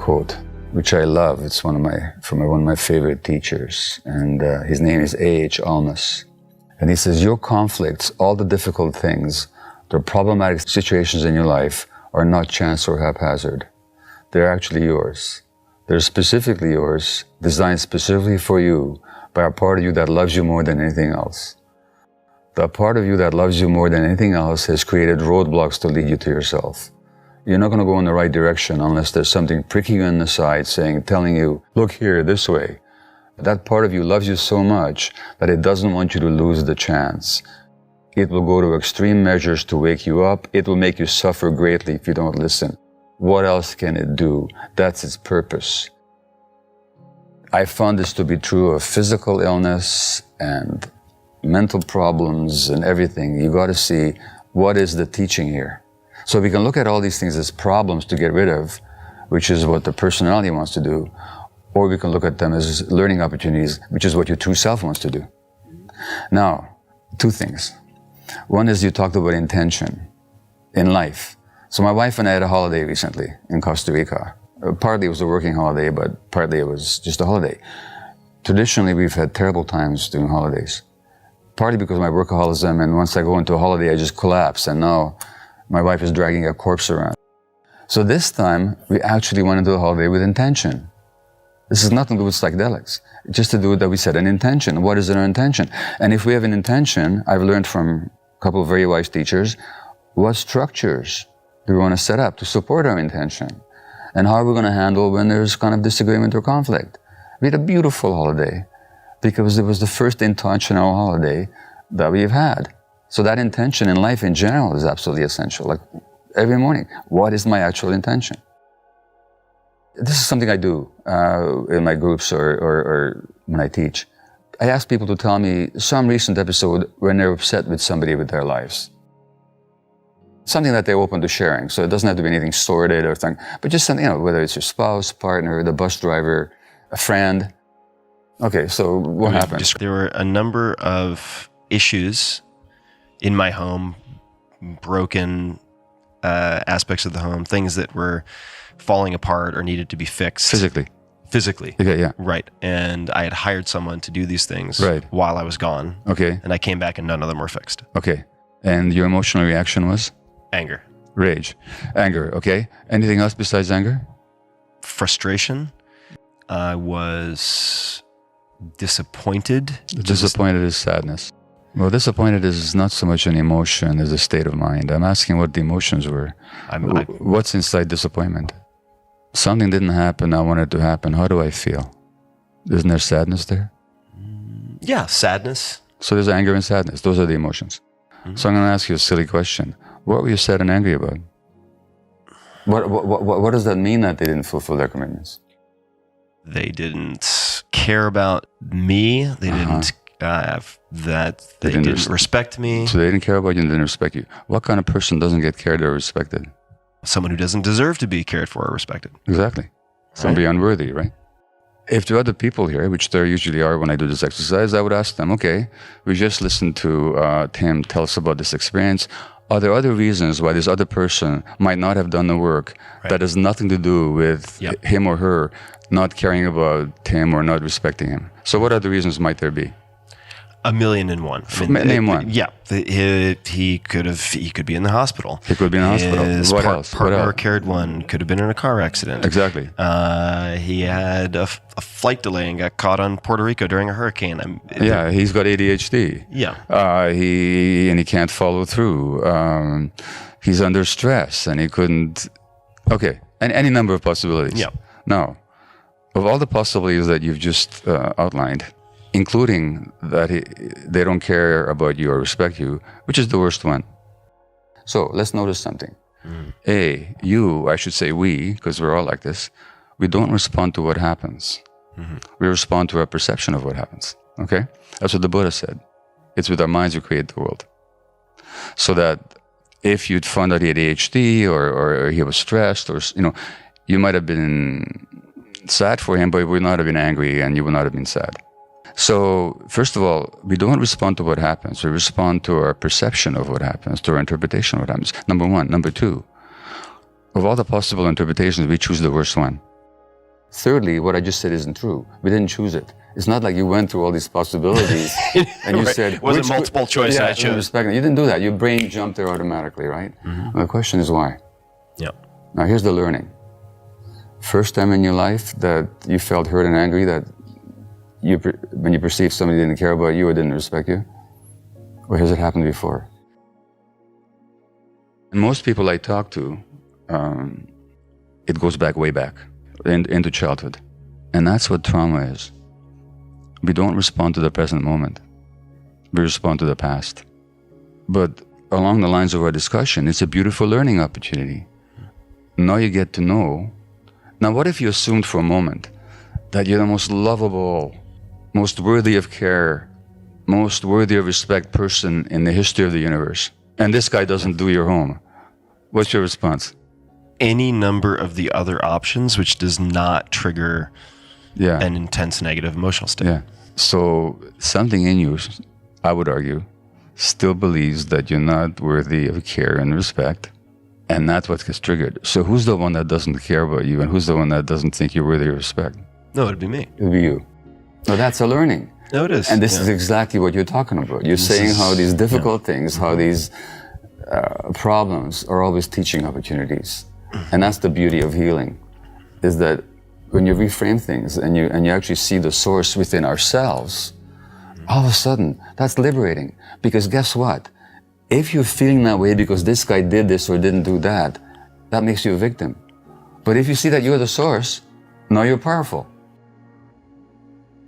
quote, which I love. It's from one of my favorite teachers, and his name is A.H. Almas. And he says, your conflicts, all the difficult things, the problematic situations in your life are not chance or haphazard. They're actually yours. They're specifically yours, designed specifically for you by a part of you that loves you more than anything else. The part of you that loves you more than anything else has created roadblocks to lead you to yourself. You're not going to go in the right direction unless there's something pricking you in the side telling you, look here, this way. That part of you loves you so much that it doesn't want you to lose the chance. It will go to extreme measures to wake you up. It will make you suffer greatly if you don't listen. What else can it do? That's its purpose. I found this to be true of physical illness and mental problems and everything. You got to see, what is the teaching here? So we can look at all these things as problems to get rid of, which is what the personality wants to do, or we can look at them as learning opportunities, which is what your true self wants to do. Now, two things. One is you talked about intention in life. So my wife and I had a holiday recently in Costa Rica. Partly it was a working holiday, but partly it was just a holiday. Traditionally, we've had terrible times during holidays. Partly because of my workaholism, and once I go into a holiday, I just collapse, and now my wife is dragging a corpse around. So this time, we actually went into the holiday with intention. This has nothing to do with psychedelics. Just to do with that we set an intention. What is our intention? And if we have an intention, I've learned from a couple of very wise teachers, what structures do we want to set up to support our intention? And how are we going to handle when there's kind of disagreement or conflict? We had a beautiful holiday because it was the first intentional holiday that we've had. So that intention in life in general is absolutely essential. Like every morning, what is my actual intention? This is something I do in my groups or when I teach. I ask people to tell me some recent episode when they're upset with somebody with their lives. Something that they're open to sharing. So it doesn't have to be anything sordid or something, but just something, whether it's your spouse, partner, the bus driver, a friend. Okay, so what happened? There were a number of issues in my home, broken aspects of the home, things that were falling apart or needed to be fixed. Physically. Okay, yeah. Right. And I had hired someone to do these things while I was gone. Okay. And I came back and none of them were fixed. Okay. And your emotional reaction was? Anger. Rage. Anger, okay. Anything else besides anger? Frustration. I was disappointed. Disappointed is sadness. Well, disappointed is not so much an emotion as a state of mind. I'm asking what the emotions were. What's inside disappointment? Something didn't happen, I wanted it to happen. How do I feel? Isn't there sadness there? Yeah, sadness. So there's anger and sadness. Those are the emotions. Mm-hmm. So I'm going to ask you a silly question. What were you sad and angry about? What does that mean that they didn't fulfill their commitments? They didn't care about me. They didn't they didn't respect me. So they didn't care about you and didn't respect you. What kind of person doesn't get cared or respected? Someone who doesn't deserve to be cared for or respected. Exactly. Somebody unworthy, right? If there are other people here, which there usually are when I do this exercise, I would ask them, okay, we just listened to Tim tell us about this experience. Are there other reasons why this other person might not have done the work that has nothing to do with him or her not caring about him or not respecting him? So what other reasons might there be? 1,000,001. Name one. Yeah, he could be in the hospital. He could be in the hospital. What else? Partner carried one. Could have been in a car accident. Exactly. He had a flight delay and got caught on Puerto Rico during a hurricane. He's got ADHD. Yeah. He can't follow through. He's under stress and he couldn't. Okay, and any number of possibilities. Yeah. Now, of all the possibilities that you've just outlined, including that they don't care about you or respect you, which is the worst one? So let's notice something. I should say we, because we're all like this, we don't respond to what happens. Mm-hmm. We respond to our perception of what happens, okay? That's what the Buddha said. It's with our minds we create the world. So that if you'd found out he had ADHD or he was stressed or, you might have been sad for him, but you would not have been angry and you would not have been sad. So, first of all, we don't respond to what happens. We respond to our perception of what happens, to our interpretation of what happens. Number one. Number two, of all the possible interpretations, we choose the worst one. Thirdly, what I just said isn't true. We didn't choose it. It's not like you went through all these possibilities and you said... It wasn't multiple choice I chose. You didn't do that. Your brain jumped there automatically, right? Mm-hmm. The question is why? Yeah. Now here's the learning. First time in your life that you felt hurt and angry, that when you perceived somebody didn't care about you or didn't respect you? Or has it happened before? And most people I talk to, it goes back way back into childhood. And that's what trauma is. We don't respond to the present moment. We respond to the past. But along the lines of our discussion, it's a beautiful learning opportunity. Now you get to know. Now what if you assumed for a moment that you're the most lovable, most worthy of care, most worthy of respect person in the history of the universe, and this guy doesn't do your home? What's your response? Any number of the other options which does not trigger an intense negative emotional state. Yeah. So something in you, I would argue, still believes that you're not worthy of care and respect, and that's what gets triggered. So who's the one that doesn't care about you, and who's the one that doesn't think you're worthy of respect? No, it'd be me. It'd be you. No, that's a learning. No, it is. And this is exactly what you're talking about. You're saying how these difficult things, how these problems are always teaching opportunities. And that's the beauty of healing, is that when you reframe things and you actually see the source within ourselves, all of a sudden, that's liberating. Because guess what? If you're feeling that way because this guy did this or didn't do that, that makes you a victim. But if you see that you're the source, now you're powerful.